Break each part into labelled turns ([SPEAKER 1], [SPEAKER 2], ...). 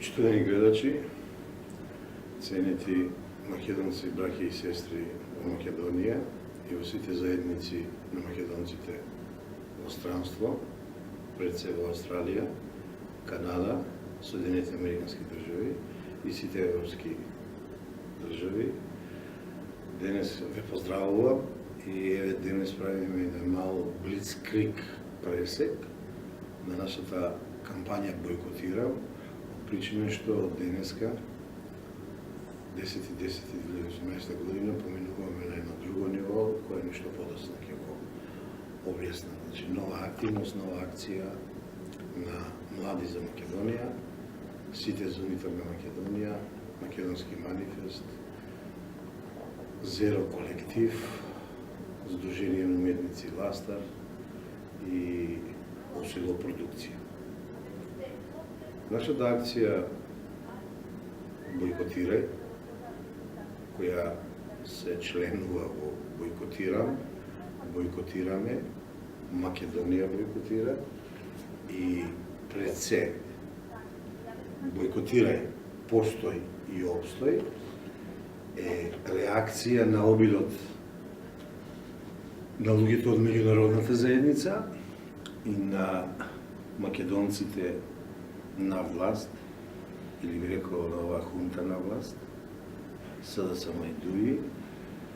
[SPEAKER 1] Почитувани гледачи, ценети македонци, браќа и сестри во Македонија и во сите заедници на македонците во странство, пред се во Австралија, Канада, Соединените Американски држави и сите европски држави. Денес ве поздравувам и еве денес правиме еден мал блицкриг пресек на нашата кампања Бойкотирам, причина што од денеска 10.10.2018 година поминуваме на едно друго ниво, кое нешто подоцна ќе го објаснам. Значи, нова активност, нова акција на Млади за Македонија, Сите за унитарна Македонија, Македонски манифест, Зеро колектив, Сдружение на уметници Ластар и Осило продукција. Нашата акција Бойкотирај, која се членува во Бойкотирам, Бойкотираме, Македонија бойкотира и пред се Бойкотирај, постој и обстој е реакција на обидот на луѓето од меѓународната заедница и на македонците на власт, или би рекол на оваа хунта на власт, СДСМ и други,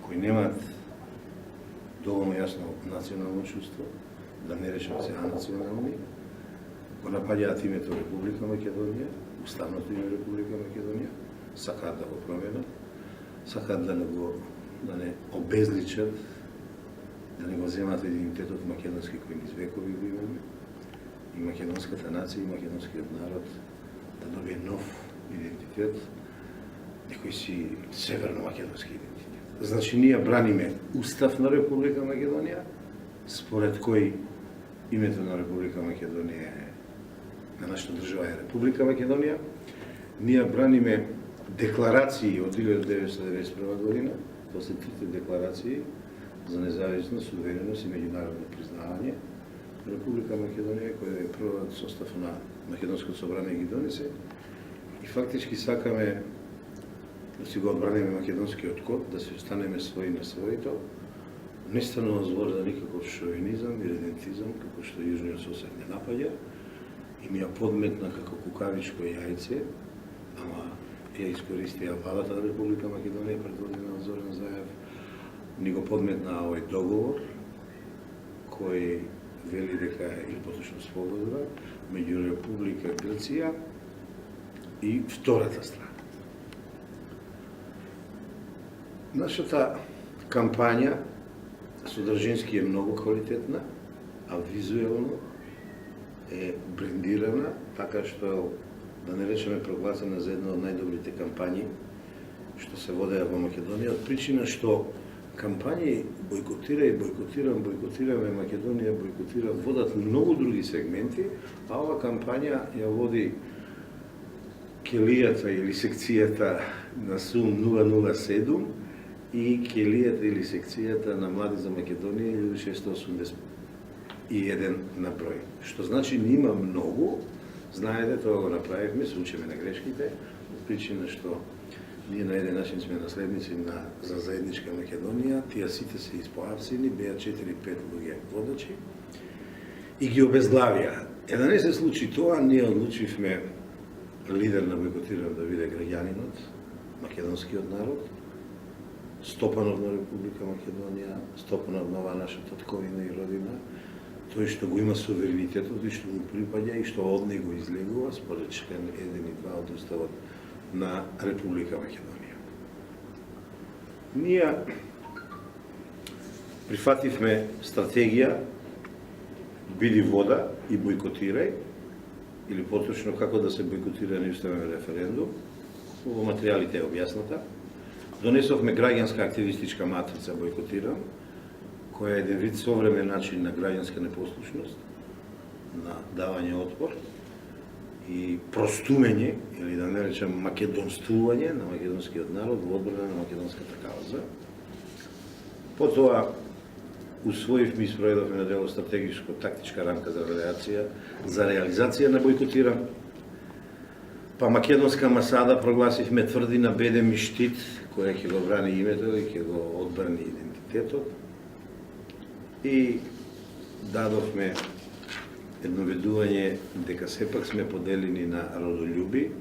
[SPEAKER 1] кои немаат доволно јасно национално чувство, да не решат се анационални, го напаѓаат името Република Македонија, уставното име Република Македонија, сакаат да го променат, сакаат да не обезличат, да не го земат идентитетот македонски кој низ векови го имаме, и македонската нација и македонскиот народ да добие нов идентитет, некој си северно-македонски идентитет. Значи, ние браниме Устав на Република Македонија, според кој името на Република Македонија е, на нашата држава е Република Македонија. Ние браниме декларации од 1991 година, тоа се трите декларации за независност, сувереност и меѓународно признавање. Република Македонија, која е првиот состав на Македонското собрание ги донесе, и фактички сакаме да си го одбраниме македонскиот код, да си останеме своји на своето, не станува збор за никаков шовинизам и редентизам, како што јужниот сосед не напаѓа, и ми ја подметна како кукавичко јајце, ама ја искористија владата на Република Македонија, предводена од Зоран Заев, ни го подметна овој договор, кој вели дека е поточно спогодба меѓу Република Грција и втората страна. Нашата кампања содржински е многу квалитетна, а визуелно е брендирана, така што, да не речеме, прогласена за една од најдобрите кампањи што се водеа во Македонија, од причина што кампањи Бойкотирај, Бойкотирам, Бойкотираме Македонија, Бойкотира водат многу други сегменти, а ова кампања ја води келијата или секцијата на СУМ 007 и келијата или секцијата на Млади за Македонија 1681 на број. Што значи нема многу, знаете, тоа го направивме, се учиме на грешките, од причина што ние на еден начин сме наследници за заедничка Македонија, тие сите се испоапсени, беа 4-5 луѓе водачи и ги обезглавија. Да не се случи тоа, ние одлучивме лидер на Бойкотирам да биде граѓанинот, македонскиот народ, стопанот на Република Македонија, стопанот на оваа наша татковина и родина, тој што го има суверенитетот и што му припаѓа и што од него излегува според член 1 и 2 од Уставот на Република Македонија. Ние прифативме стратегија биди вода и бойкотирај, или поточно како да се бойкотира неуставен референдум. Во материјалите е објасната. Донесовме граѓанска активистичка матрица Бойкотирам, која е еден вид современ начин на граѓанска непослушност, на давање отпор и простумење, или да не речем македонствување на македонскиот народ во одбрана на македонската кауза. Потоа усвоивме и спроведовме на дело стратегичко-тактичка рамка за реализација на Бойкотирам. Па македонска амбасада прогласивме тврдина бедем и штит, која ќе го брани името и ќе го одбрани идентитетот. И дадовме едно ведување дека сепак сме поделени на родолюби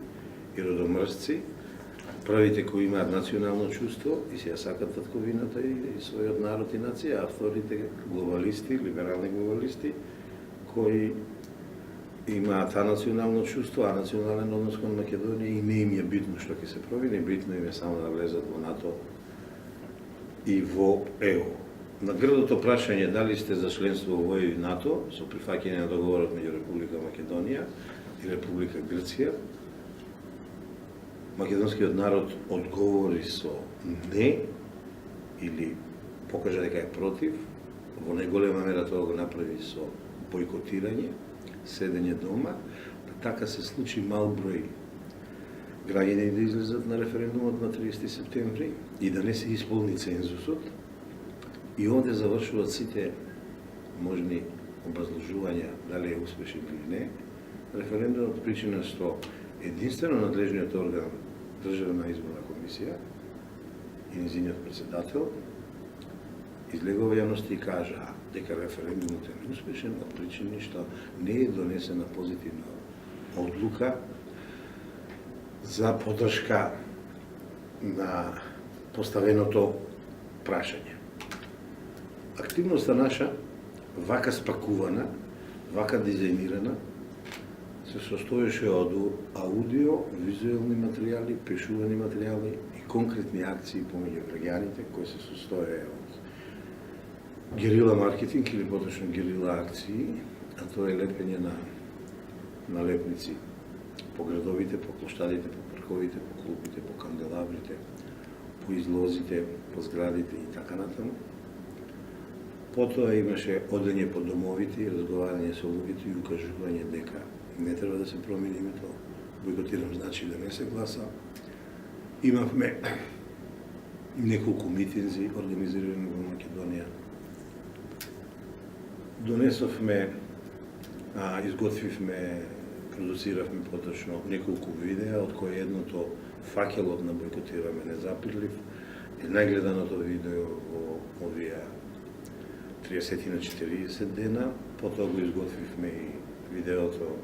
[SPEAKER 1] и родомрсци, правите кои имаат национално чувство и се ја сакат татковината и својот народ и нација, а вторите глобалисти, либерални глобалисти, кои имаат национално чувство, а национален однос кон Македонија и не им е битно што ќе се провини, битно им е само да влезат во НАТО и во ЕУ. На грдото прашање дали сте за членство во ЕУ и НАТО, со прифаќање на договорот меѓу Република Македонија и Република Грција, македонскиот народ одговори со не или покажа дека е против, во најголема мера тоа го направи со бойкотирање, седење дома, така се случи мал број граѓани да излезат на референдумот на 30 септември и да не се исполни цензусот. И овде завршуваат сите можни образложувања дали е успешен или не референдумот, причина што единствено надлежниот орган Државна изборна комисија и низиниот председател излегува јавности и кажа дека референдумот е неуспешен од причини што не е донесена позитивна одлука за поддршка на поставеното прашање. Активноста наша, вака спакувана, вака дизајнирана, се состоеше од аудио, визуелни материјали, пишувани материјали и конкретни акции помеѓу граѓаните, кои се состоje од герила маркетинг или поточно герила акции, а тоа е лепење на лепници по градовите, по площадите, по парковите, по клубите, по канделабрите, по излозите, по зградите и така натаму. Потоа имаше одење по домовите и разговарање со луѓето и укажување дека не треба да се промени името, бойкотирам значи да не се гласа. Имавме неколку митинзи организирани во Македонија. Донесовме, изготвивме, продуциравме поточно неколку видеа, од кои едното факелот на бойкотираме незапирлив е најгледаното видео во овие 30 на 40 дена. Потоа го изготвивме и видеото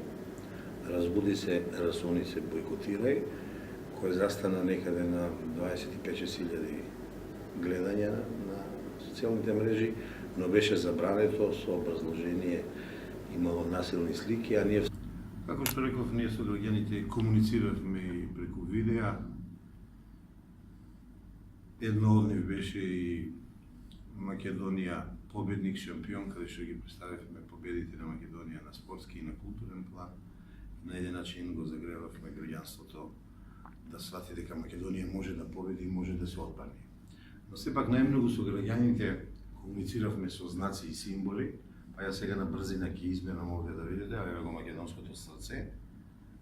[SPEAKER 1] Разбуди се, расони се, бойкотирај, кој застана некаде на 25.000 гледања на социјалните мрежи, но беше забрането со образложение, имало насилни слики, а ние... Како што реков, ние со граѓаните комунициравме и преку видеа. Едно од нив беше и Македонија победник, шампион, каде што ги представивме победите на Македонија на спортски и на културен план. На еден начин го загревавме граѓанството да свати дека Македонија може да победи и може да се одбрани. Но сепак најмногу со граѓаните комунициравме со знаци и символи, па ја сега на брзина ќе изменам овде да видите, еве го македонското срце,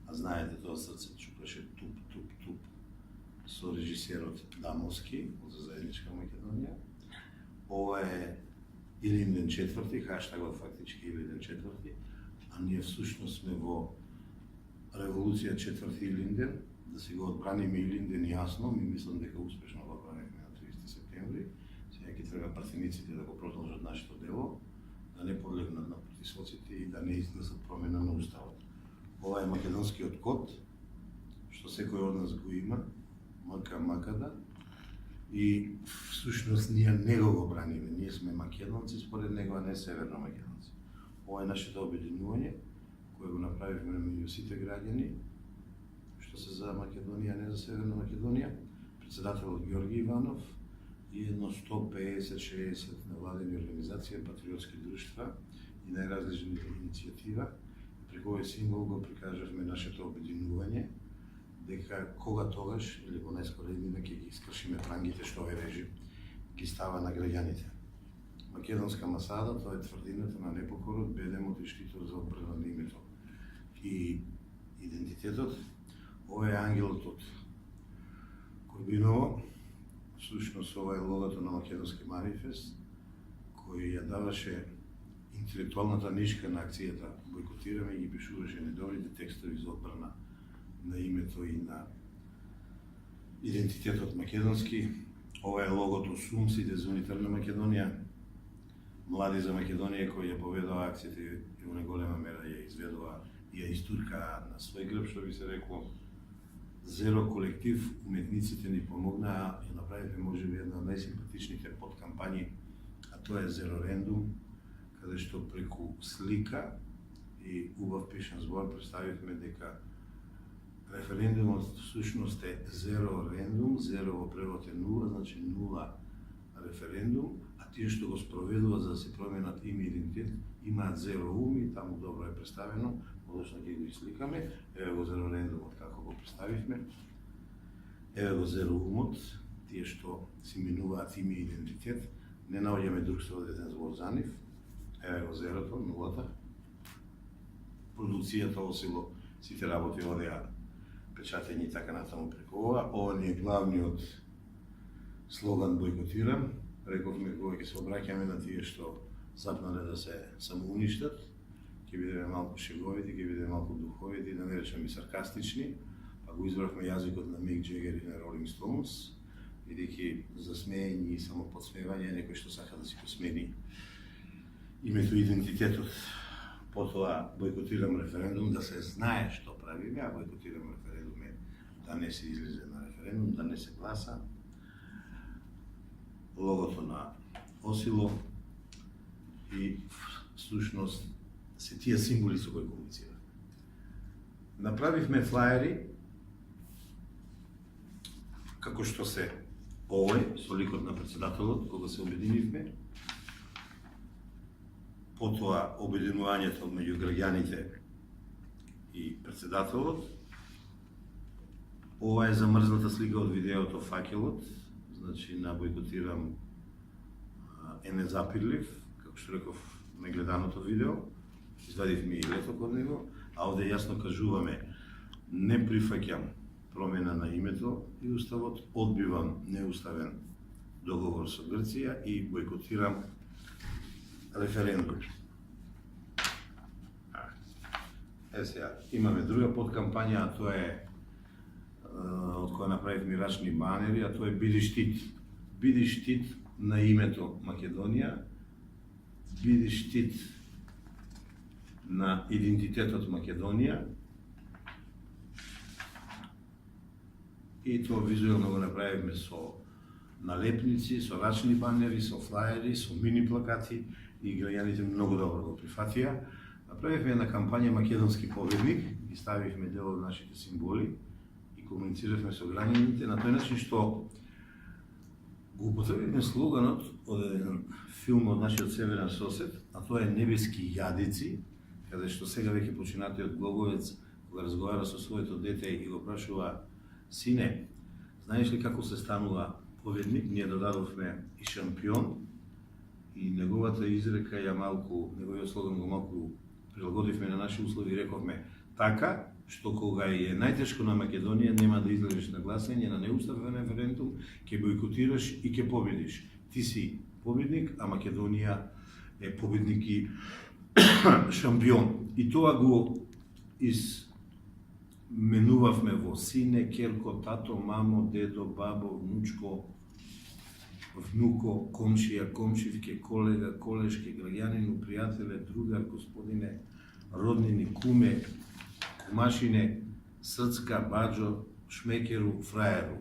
[SPEAKER 1] а знаете тоа срце чупеше туп, туп, туп со режисерот Дамовски од Заедничка Македонија. Ова е Илинден четврти, хаштагот фактички Илинден четврти, а ние всушност сме во Револуција четврти Илинден, да си го одбраниме Илинден јасно, ми мислам дека успешно го одбраниме на 30 септември. Сега ќе треба партениците да го продолжат нашето дело, да не подлегнат на притисоците и да не изнесат промена на уставот. Ова е македонскиот код, што секој од нас го има, макада, и всушност ние не го браниме, ние сме македонци според него, а не северно македонци. Ова е нашето обединување, кое го направивме меѓу сите граѓани, што се за Македонија, не за Северна Македонија, председателот Георги Иванов и едно 150-60 невладени организации, патриотски друштва и најразлични иницијатива. Преку овој символ го прикажавме нашето обединување, дека кога тогаш, или во најскоро иднина, ќе ги искршиме прангите што овој режим ги става на граѓаните. Македонска амбасада, тоа е тврдината на непокорот, бедемот и штитот за одбрана на името и идентитетот. Ова е ангелот од Корбиново, всушност ова е логото на Македонски манифест, кој ја даваше интелектуалната нишка на акцијата бойкотираме и ги пишуваше недобрите текстови за одбрана на името и на идентитетот македонски. Ова е логото СУМ, сите за унитарна Македонија. Млади за Македонија кои ја поведува акцијата и во неголема мера ја изведува и ја истурка на свој грб, што би се рекло. Зеро колектив, уметниците ни помогнаа и направивме можеби една од најсимпатичните подкампањи, а тоа е Зеро Рендум, каде што преку слика и убав пишан збор представивме дека референдумот всушност е зеро рендум, зеро во превод е нула, значи нула референдум, а тие што го спроведуваат за да се променат име и идентитет, имаат зеро ум и таму добро е представено, подоцна ќе гоисликаме, еве го зеро рендумот како го представивме, еве го зеро умот, тие што си минуваат име и идентитет, не наоѓаме друг сродетен збор за нив, еве го зерото, нулата, продукцијата осило сите работи одеа печатење и така натаму преку ова. Ова ни е главниот слоган бойкотирам. Рековме кога ќе се обраќаме на тие што запнале да се самоуништат, ќе бидеме малку шеговити, ќе бидеме малку духовити, да не речеме саркастични, па го избравме јазикот на Мик Джегер и на Ролинг Стоунс, бидејќи засмеење и самоподсмевање некој што сака да си посмени името и идентитетот. Потоа бойкотирам референдум, да се знае што правиме, а бойкотирам референдум е да не се излезе на референдум, да не се гласа. Логото на Осило и всушност се тие символи со кои комуницира. Направивме флаери, како што се овој, со ликот на председателот, кога се обединивме, потоа обединувањето меѓу граѓаните и председателот. Ова е замрзлата слика од видеото Факелот, значи на бойкотирам е незапирлив, како што реков негледаното видео, извадивме и леток од него, а овде јасно кажуваме не прифаќам промена на името и уставот, одбивам неуставен договор со Грција и бойкотирам референдум. Сега, имаме друга подкампања, а тоа е од која направивме рачни банери, а тоа е Биди штит. Биди штит на името Македонија, биди штит на идентитетот Македонија. И тоа визуелно го направивме со налепници, со рачни банери, со флаери, со мини плакати и граѓаните многу добро го прифатија. Направивме една кампања Македонски победник и ставивме дел од нашите символи и комунициравме со граѓаните на тој начин што го употребивме слоганот од еден филм од нашиот северен сосед, а тоа е Небески јадици, каде што сега веќе починатиот Глоговец кога разговара со своето дете и го прашува: сине, знаеш ли како се станува победник? Ние додадовме и шампион и неговата изрека ја малку, неговиот слоган го малку прилагодивме на наши услови и рековме така што кога е најтешко на Македонија нема да излезеш на гласање на неуставен референдум, ќе бойкотираш и ќе победиш. Ти си победник, а Македонија е победник и шампион. И тоа го изменувавме во сине, керко, тато, мамо, дедо, бабо, внучко, внуко, комшија, комшивке, колега, колешке, граѓанину, пријателе, другар, господине, роднини, куме, кумашине, срцка, баџо, шмекеру, фраеру.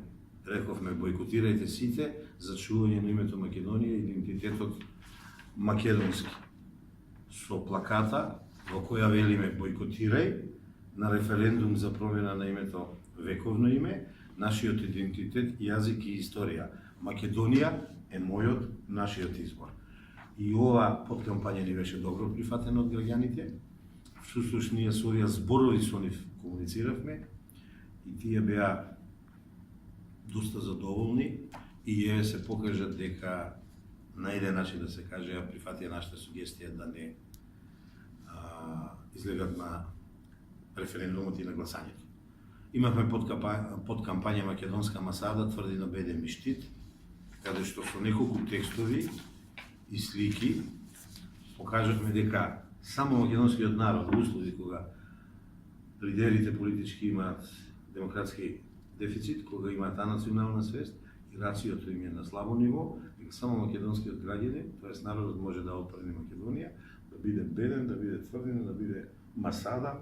[SPEAKER 1] Рековме, бойкотирајте сите за чување на името Македонија и идентитетот македонски. Со плаката во која велиме бойкотирај на референдум за промена на името вековно име, нашиот идентитет, јазик и историја. Македонија е мојот, нашиот избор. И ова подкампања ни беше добро прифатена од граѓаните. Всушност ние со овие зборови со нив комунициравме и тие беа доста задоволни и еве се покажа дека на еден начин да се каже ја прифатија нашата сугестија да не излегат на референдумот и на гласањето. Имавме подкампања Македонска масада тврди на бедем и штит, каде што со неколку текстови и слики покажавме дека само македонскиот народ во услови кога лидерите политички имаат демократски дефицит, кога има таа национална свест и рациото им е на слабо ниво, дека само македонскиот граѓани, т.е. народот може да отпрени Македонија, да биде беден, да биде тврдина, да биде масада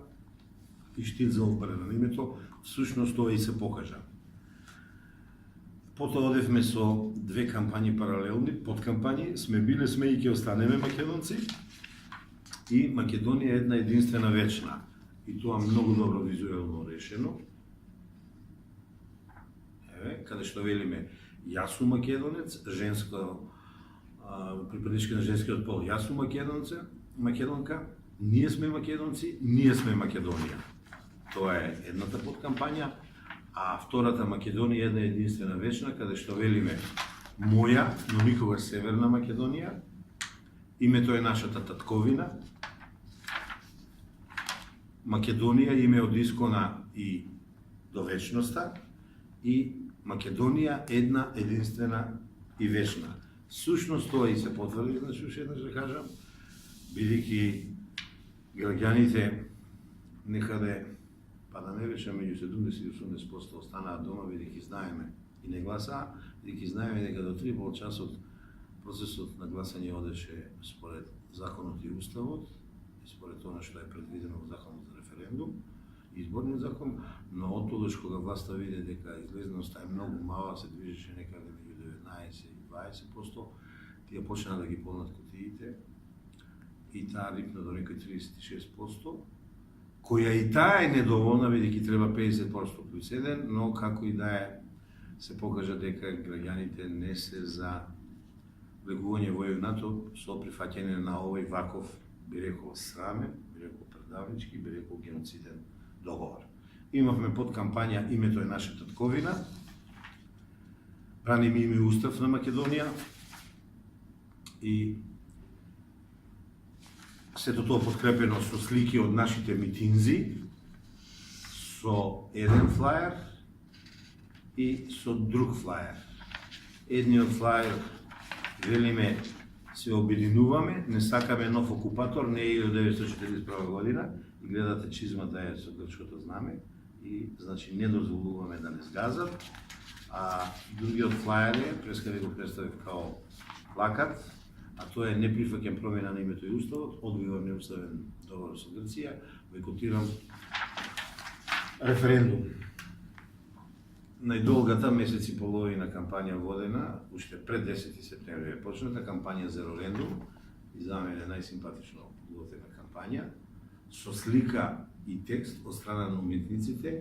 [SPEAKER 1] и штит за одбрана на името, всушност тоа и се покажа. Потоа одевме со две кампањи паралелни, подкампањи, сме и ќе останеме македонци, и Македонија е една единствена вечна. И тоа многу добро визуелно решено. Каде што велиме, јас сум македонец, женско, припаднички на женскиот пол, јас сум македонка, ние сме македонци, ние сме Македонија. Тоа е едната подкампања, а втората Македонија е една единствена вечна, каде што велиме моја, но никогаш Северна Македонија, името е нашата татковина, Македонија име од искона и до вечноста, и Македонија една единствена и вечна. Сушност тоа и се потврди, значи уште еднаш да кажам, бидејќи граѓаните некаде, па да не речем, меѓу 70 и 80% останаа дома, бидејќи знаеме и не гласаа, бидејќи знаеме дека до 3,5 часот процесот на гласање одеше според законот и уставот, и според тоа што е предвидено во законот за референдум, изборниот закон, но оттогаш кога власта виде дека излезноста е многу мала, се движеше некаде меѓу 19 и 20%, тие почнаа да ги полнат кутиите и таа рипна до некои 36%, која и таа е недоволна, бидејќи треба 50% плюс 1, но како и да е, се покажа дека граѓаните не се за влегување во НАТО со прифаќање на овој ваков, би рекол, срамен, би рекол предавнички, би рекол геноциден договор. Имавме под кампања името е наша татковина, браниме име устав на Македонија и сето тоа подкрепено со слики од нашите митинзи, со еден флаер и со друг флаер. Едниот флаер велиме се обединуваме, не сакаме нов окупатор, не е 1941 година, и гледате чизмата е со грчкото знаме, и значи не дозволуваме да не сгазат, а другиот флаер е, преска ви го представив као плакат, а тоа е неприфаќен промена на името и уставот, одбивам неуставен договор со Грција, бойкотирам референдум. Најдолгата месец и половина кампања водена, уште пред 10 септември е почната кампања за референдум, и за мене најсимпатично подготвена кампања, со слика и текст од страна на уметниците,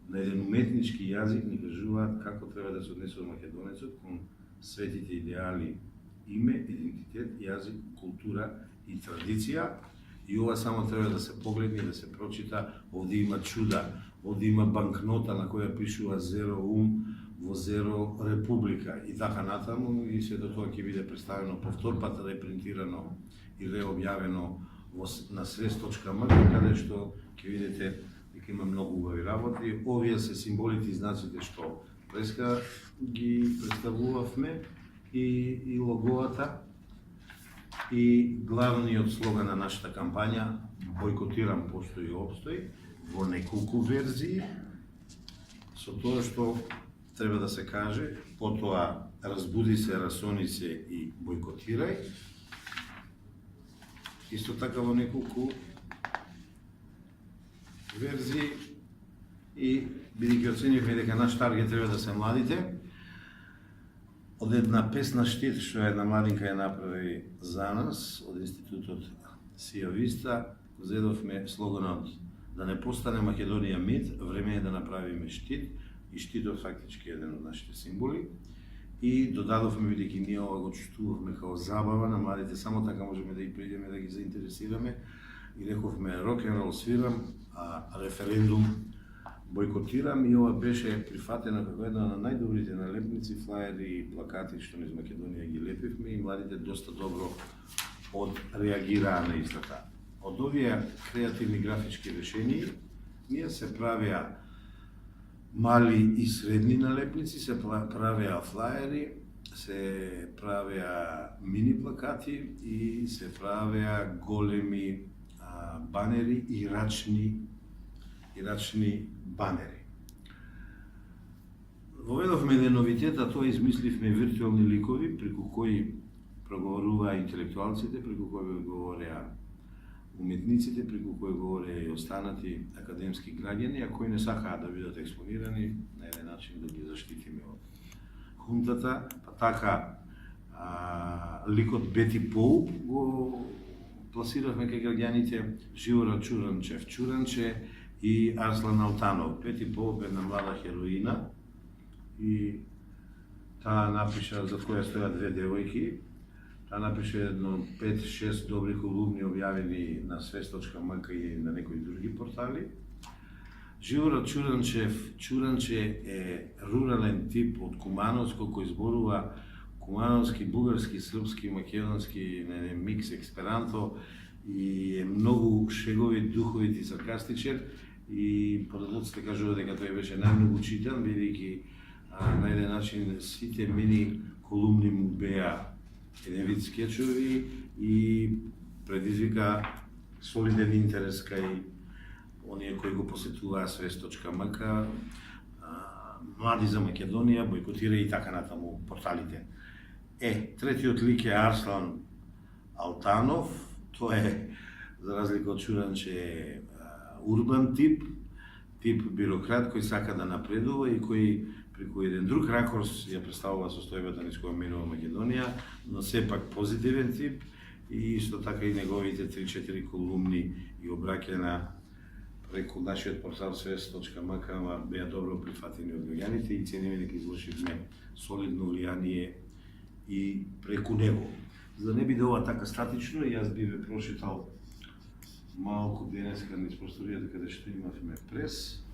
[SPEAKER 1] на еден уметнички јазик ни кажуваат како треба да се однесува македонецот кон светите идеали, име, идентитет, јазик, култура и традиција. И ова само треба да се погледне и да се прочита. Овде има чуда, овде има банкнота на која пишува Zero во Zero Република и така натаму, и сето тоа ќе биде представено повтор пат репринтирано и реобјавено на свест.мк, каде што ќе видите дека има многу убави работи. Овие се символите и знаците што преска ги представувавме и логоата и главниот слоган на нашата кампања бойкотирам, постои и обстои, во неколку верзии, со тоа што треба да се каже, потоа разбуди се, расони се и бойкотирај. Исто така во неколку верзии и бидејќи оценивме дека наш таргет треба да се младите, од една песна штит што една младинка ја направи за нас, од институтот Сија Виста, зедовме слоганот да не постане Македонија мит, време е да направиме штит, и штитот фактички е еден од нашите символи. И додадовме, бидејќи ние ова го чувствувавме као забава на младите, само така можеме да ги придеме, да ги заинтересираме, и рековме рок-н-рол свирам, а референдум бойкотирам, и ова беше прифатено како една на најдобрите налепници, флаери и плакати што низ Македонија ги лепивме, и младите доста добро одреагираа на истата. Од овие креативни графички решенија, ние се правеа мали и средни налепници, се правеа флаери, се правеа мини плакати и се правеа големи банери и рачни банери. Воведовме еден новитет, а тоа измисливме виртуални ликови, преку кои проговоруваа интелектуалците, преку кои говореа уметниците, преку кои говореа и останати академски граѓани, а кои не сакаат да бидат експонирани, на еден начин да ги заштитиме од хунтата. Па така, ликот Бети Поуп го пласиравме кај граѓаните, Живора Чуранче и Арслан Алтанов. Бети Поуп е една млада хероина и таа напиша, за која стојат две девојки, таа напиша едно 5-6 добри колумни објавени на Свест.мк и на некои други портали. Живора Чуранче е рурален тип од Кумановско, кој зборува кумановски, бугарски, српски, македонски, на еден микс есперанто и е многу шеговит, духовит и саркастичен и подоците кажува дека тој беше најмногу читан, бидејќи на еден начин сите мини колумни му беа еден вид скечови и предизвика солиден интерес кај оние кои го посетуваа Свест.мк, Млади за Македонија, Бойкотира и така натаму порталите. Третиот лик е Арслан Алтанов, тој е, за разлика од Чуранче, урбан тип бирократ кој сака да напредува и кој преку еден друг ракурс ја представува состојбата низ која минува Македонија, но сепак позитивен тип и исто така и неговите 3-4 колумни и обраќања преку нашиот портал Свест.мк беа добро прифатени од граѓаните и цениме дека извршивме солидно влијание и преку него. За да не биде ова така статично, јас би ве прошетал малку денеска низ просторијата каде што имавме прес.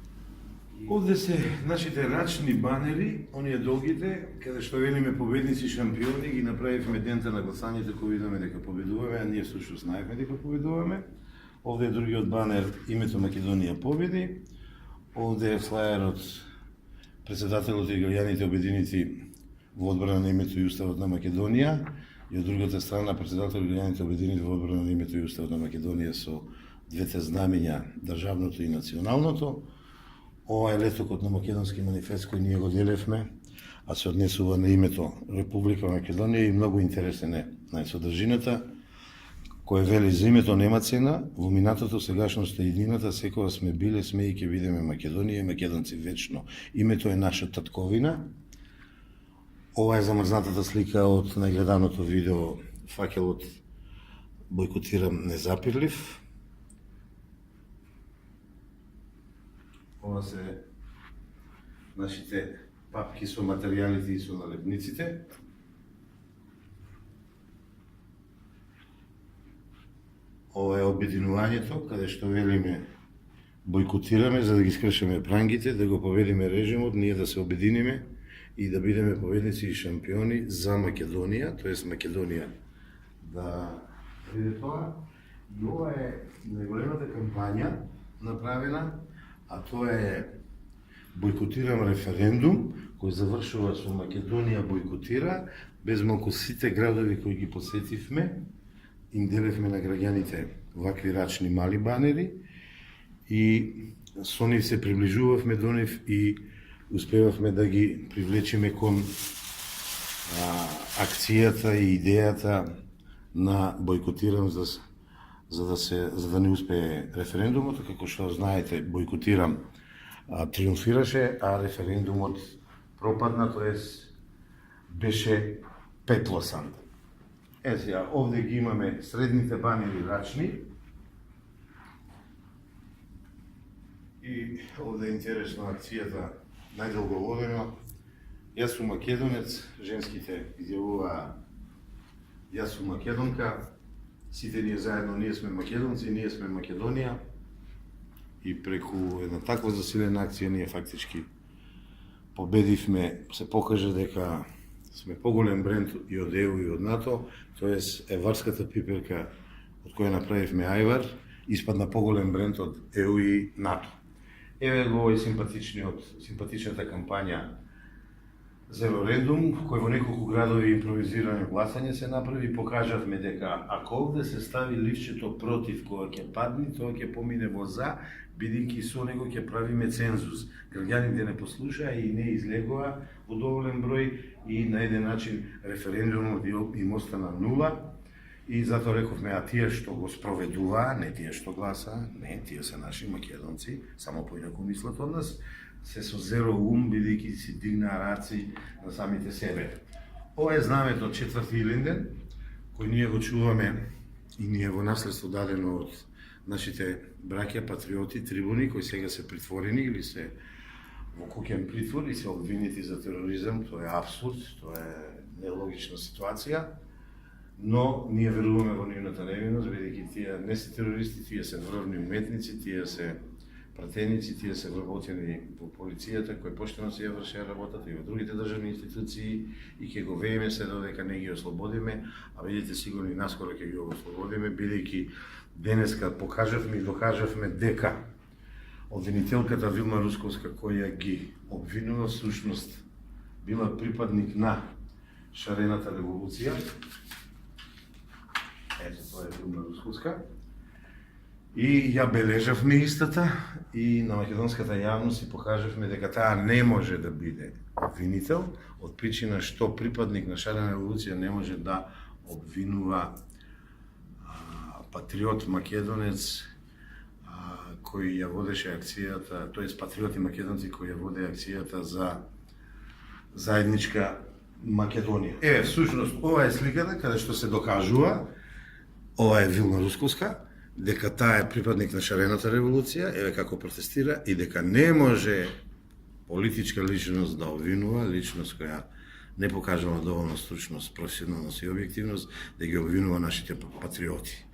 [SPEAKER 1] Овде се нашите рачни банери, оние долгите, каде што велиме победници, шампиони, ги направивме дента на гласањето кој видиме дека победуваме, а ние всушност знаевме дека победуваме. Овде е другиот банер, името Македонија победи. Овде е флаерот, председателот и граѓаните обединети во одбрана на името и уставот на Македонија, и од другата страна председателот и граѓаните обединети во одбрана на името и уставот на Македонија со двете знамења, државното и националното. Ова е летокот на Македонски манифест кој ние го делевме, а се однесува на името Република Македонија и многу интересен е најсодржината, кој вели за името нема цена, во минатото, сегашноста и иднината, секогаш сме биле, сме и ќе бидеме Македонија и македонци вечно. Името е наша татковина. Ова е замрзнатата слика од најгледаното видео Факелот бойкотирам незапирлив. Ова се нашите папки со материјалите и со налепниците. Ова е обединувањето, каде што велиме бойкотираме за да ги скршиме прангите, да го победиме режимот, ние да се обединиме и да бидеме победници и шампиони за Македонија, тоест Македонија да биде тоа. И ова е најголемата кампања направена, а тоа е бойкотирам референдум, кој завршува со Македонија бойкотира, без малку сите градови кои ги посетивме, им делевме на граѓаните вакви рачни мали банери и со нив се приближувавме до нив и успевавме да ги привлечеме кон акцијата и идејата на бойкотирам за да не успее референдумот. Како што знаете, бойкотирам триумфираше, а референдумот пропадна, тоест беше петлосан. Сега, овде ги имаме средните банери рачни и овде е интересна акцијата најдолго водена. Јас сум македонец, женските изјавуваа јас сум македонка, сите ние заедно, ние сме македонци, ние сме Македонија и преку една таква засилена акција ние фактички победивме, се покажа дека сме поголем бренд и од ЕУ и од НАТО, тоест еварската пиперка од која направивме ајвар, испадна поголем бренд од ЕУ и НАТО. Еве го и симпатичната кампања за референдум, кој во неколку градови импровизирано гласање се направи, покажавме дека ако овде се стави ливчето против кога ќе падне, тоа ќе помине во за, бидејќи со него ќе правиме цензус. Граѓаните не послушаа и не излегоа во доволен број и на еден начин референдумот им остана нула. И затоа рековме, а тие што го спроведуваа, не тие што гласаа, не, тие се наши македонци, само поинаку мислат од нас, се со зеро ум, бидејќи си дигнаа раци на самите себе. Ова е знамето од 4. Илинден, кој ние го чуваме и ние во наследство дадено од нашите браќа, патриоти, трибуни, кои сега се притворени или се во куќен притвор и се обвинети за тероризам. Тоа е апсурд, тоа е нелогична ситуација, но ние веруваме во нивната невиност, бидејќи тие не се терористи, тие се врвни уметници, тие се пратеници, тие се вработени во полицијата, кои поштено си ја вршеа работата и во другите државни институции и ќе го вееме се додека не ги ослободиме, а видите сигурно и наскоро ќе ги ослободиме, бидејќи денеска покажавме и докажавме дека обвинителката Вилма Русковска, која ги обвинува, всушност била припадник на шарената револуција. Ето, тоа е Вилма Русковска. И ја бележавме истата и на македонската јавност и покажавме дека таа не може да биде обвинител, од причина што припадник на шарена револуција не може да обвинува патриот македонец кој ја водеше акцијата, тоест патриоти македонци кои ја воде акцијата за заедничка Македонија. Всушност, ова е сликата каде што се докажува, ова е Вилма Русковска, дека таа е припадник на шарената револуција, еве како протестира, и дека не може политичка личност да обвинува, личност која не покажала доволно стручност, професионалност и објективност, да ги обвинува нашите патриоти.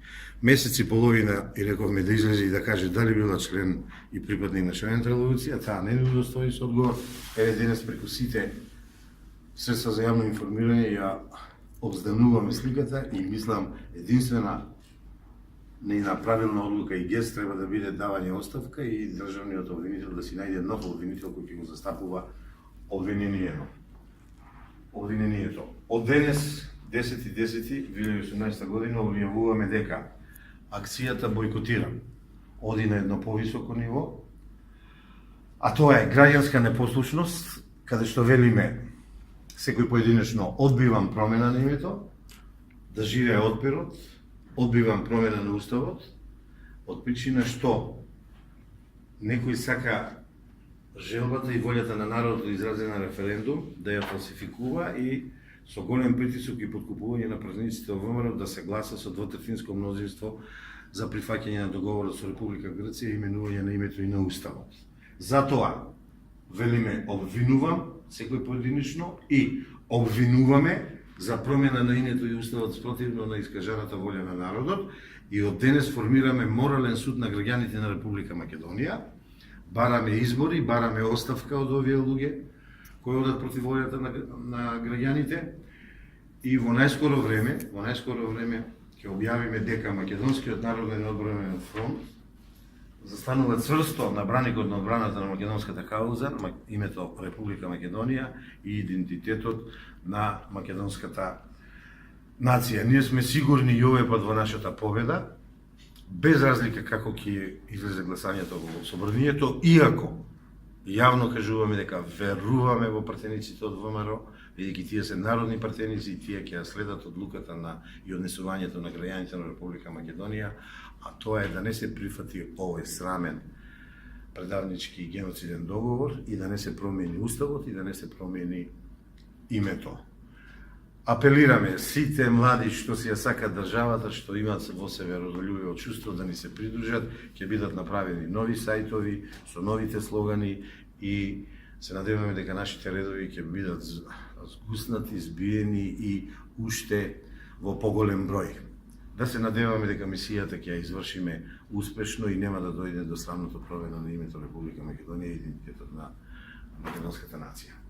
[SPEAKER 1] Месец и половина и рековме да излезе и да каже дали била член и припадник на шарената револуција, таа не ни удостои со одговор. Еве денес преку сите средства за јавно информирање ја обздануваме сликата и мислам единствена нејна правилна одлука и гест треба да биде давање оставка и државниот обвинител да си најде нов обвинител кој ќе го застапува обвинението. Од денес, 10.10.2018 година, објавуваме дека акцијата бојкотира оди на едно повисоко ниво, а тоа е граѓанска непослушност, каде што велиме секој поединечно одбивам промена на името, да живее отпирот, одбивам промена на уставот, од причина што некој сака желбата и волјата на народот изразена на референдум да ја фалсификува и со голем притисок и подкупување на празниците од ВМРО да се гласа со двотретинско мнозинство за прифаќање на договорот со Република Грција и именување на името и на уставот. Затоа велиме обвинувам секој поединечно и обвинуваме за промена на името и уставот спротивно на искажаната волја на народот и од денес формираме морален суд на граѓаните на Република Македонија. Бараме избори, бараме оставка од овие луѓе кои одат против волјата на граѓаните и во најскоро време ќе објавиме дека Македонскиот народен одбранен фронт застанува цврсто на браникот на одбраната на македонската кауза, името Република Македонија и идентитетот на македонската нација. Ние сме сигурни и овој пат во нашата победа, без разлика како ќе излезе гласањето во собранието, иако јавно кажуваме дека веруваме во пратениците од ВМРО, бидејќи тие се народни пратеници и тие ќе ја следат одлуката на и однесувањето на граѓаните на Република Македонија, а тоа е да не се прифати овој срамен предавнички и геноциден договор и да не се промени уставот и да не се промени името. Апелираме сите млади што си ја сакат државата, што имаат во себе родолюбиво чувство да ни се придружат, ќе бидат направени нови сајтови со новите слогани и се надеваме дека нашите редови ќе бидат згуснати, збиени и уште во поголем број. Да се надеваме дека мисијата ќе ја извршиме успешно и нема да дојде до срамното промена на името Република Македонија и идентитетот на македонската нација.